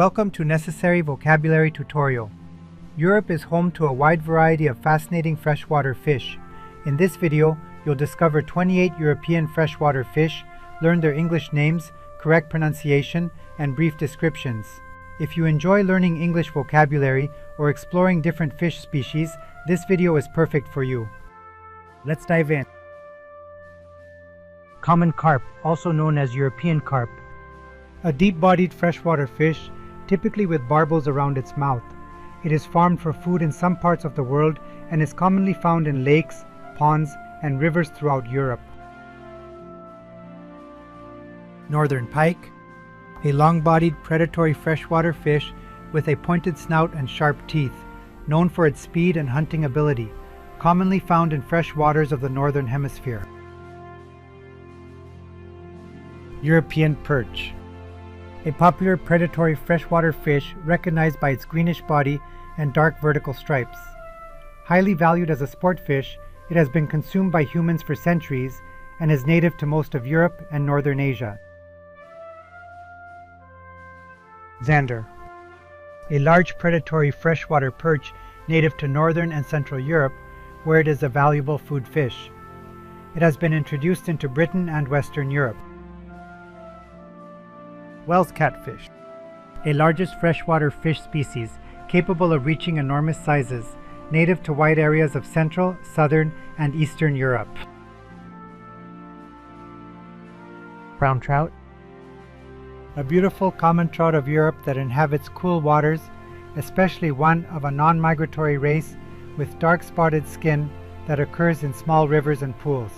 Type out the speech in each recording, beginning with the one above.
Welcome to Necessary Vocabulary Tutorial. Europe is home to a wide variety of fascinating freshwater fish. In this video, you'll discover 28 European freshwater fish, learn their English names, correct pronunciation, and brief descriptions. If you enjoy learning English vocabulary or exploring different fish species, this video is perfect for you. Let's dive in. Common carp, also known as European carp. A deep-bodied freshwater fish, typically with barbels around its mouth. It is farmed for food in some parts of the world and is commonly found in lakes, ponds, and rivers throughout Europe. Northern pike, a long-bodied predatory freshwater fish with a pointed snout and sharp teeth, known for its speed and hunting ability, commonly found in fresh waters of the northern hemisphere. European perch, a popular predatory freshwater fish recognized by its greenish body and dark vertical stripes. Highly valued as a sport fish, it has been consumed by humans for centuries and is native to most of Europe and northern Asia. Zander, a large predatory freshwater perch native to northern and central Europe, where it is a valuable food fish. It has been introduced into Britain and Western Europe. Wels catfish, a largest freshwater fish species capable of reaching enormous sizes, native to wide areas of Central, Southern, and Eastern Europe. Brown trout, a beautiful common trout of Europe that inhabits cool waters, especially one of a non-migratory race with dark spotted skin that occurs in small rivers and pools.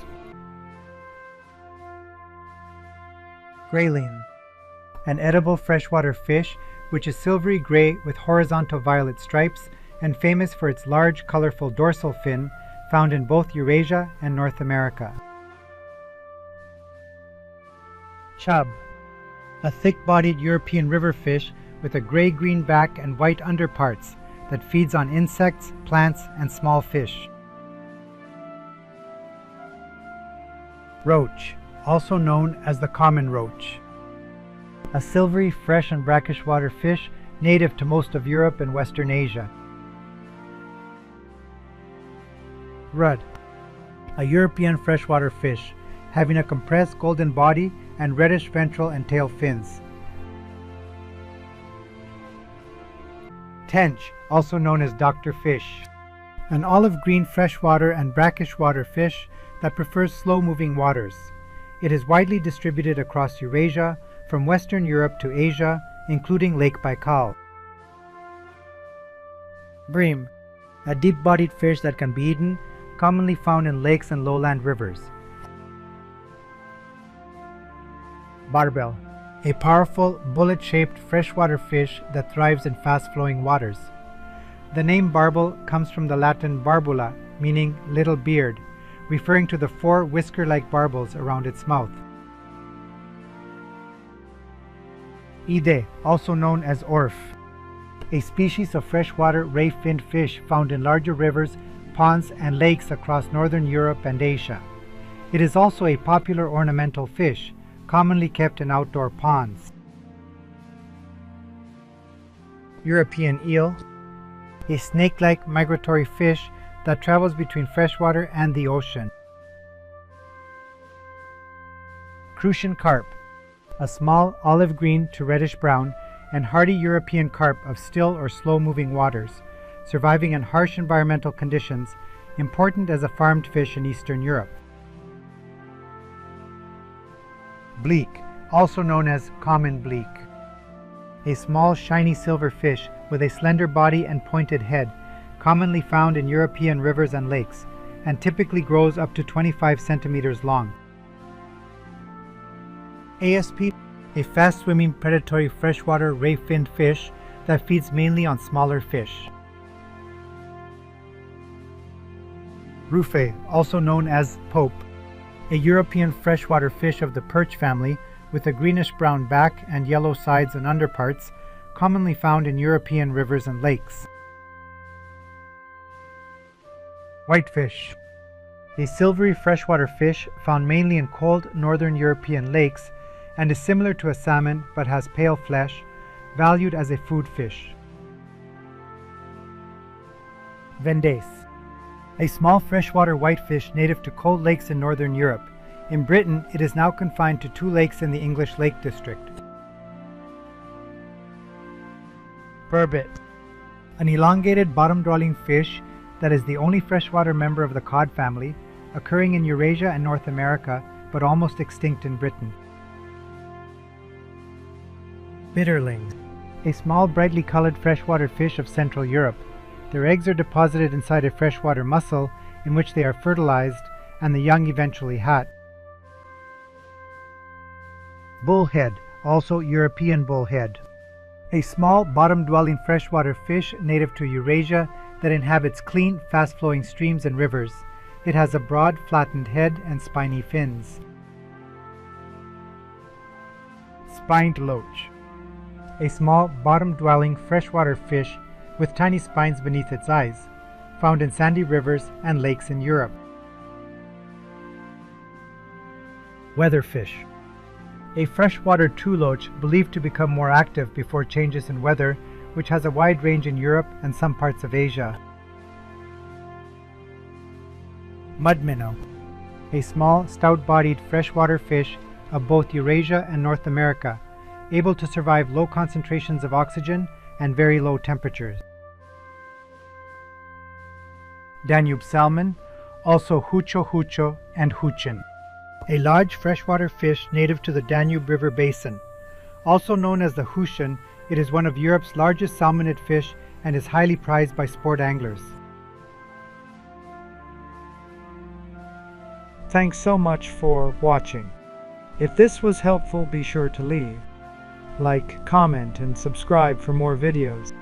Grayling, an edible freshwater fish which is silvery gray with horizontal violet stripes and famous for its large, colorful dorsal fin found in both Eurasia and North America. Chub, a thick-bodied European river fish with a gray-green back and white underparts that feeds on insects, plants, and small fish. Roach, also known as the common roach, a silvery, fresh and brackish water fish native to most of Europe and Western Asia. Rudd, a European freshwater fish having a compressed golden body and reddish ventral and tail fins. Tench, also known as Dr. Fish, an olive green freshwater and brackish water fish that prefers slow-moving waters. It is widely distributed across Eurasia, from Western Europe to Asia, including Lake Baikal. Bream, a deep-bodied fish that can be eaten, commonly found in lakes and lowland rivers. Barbel, a powerful, bullet-shaped freshwater fish that thrives in fast-flowing waters. The name barbel comes from the Latin barbula, meaning little beard, referring to the four whisker-like barbels around its mouth. Ide, also known as orf, a species of freshwater ray-finned fish found in larger rivers, ponds, and lakes across northern Europe and Asia. It is also a popular ornamental fish, commonly kept in outdoor ponds. European eel, a snake-like migratory fish that travels between freshwater and the ocean. Crucian carp, a small olive green to reddish brown and hardy European carp of still or slow-moving waters, surviving in harsh environmental conditions, important as a farmed fish in Eastern Europe. Bleak, also known as common bleak, a small shiny silver fish with a slender body and pointed head, commonly found in European rivers and lakes, and typically grows up to 25 centimeters long. ASP, a fast-swimming predatory freshwater ray-finned fish that feeds mainly on smaller fish. Ruffe, also known as pope, a European freshwater fish of the perch family with a greenish-brown back and yellow sides and underparts, commonly found in European rivers and lakes. Whitefish, a silvery freshwater fish found mainly in cold northern European lakes and is similar to a salmon but has pale flesh, valued as a food fish. Vendace, a small freshwater whitefish native to cold lakes in northern Europe. In Britain, it is now confined to 2 lakes in the English Lake District. Burbot, an elongated bottom-dwelling fish that is the only freshwater member of the cod family, occurring in Eurasia and North America, but almost extinct in Britain. Bitterling, a small brightly colored freshwater fish of Central Europe. Their eggs are deposited inside a freshwater mussel in which they are fertilized and the young eventually hatch. Bullhead, also European bullhead, a small bottom-dwelling freshwater fish native to Eurasia that inhabits clean, fast-flowing streams and rivers. It has a broad, flattened head and spiny fins. Spined loach, a small bottom-dwelling freshwater fish with tiny spines beneath its eyes, found in sandy rivers and lakes in Europe. Weatherfish, a freshwater two-loach believed to become more active before changes in weather, which has a wide range in Europe and some parts of Asia. Mud minnow, a small, stout-bodied freshwater fish of both Eurasia and North America, able to survive low concentrations of oxygen and very low temperatures. Danube salmon, also hucho and huchin, a large freshwater fish native to the Danube River basin. Also known as the huchin, it is one of Europe's largest salmonid fish and is highly prized by sport anglers. Thanks so much for watching. If this was helpful, be sure to leave, like, comment, and subscribe for more videos.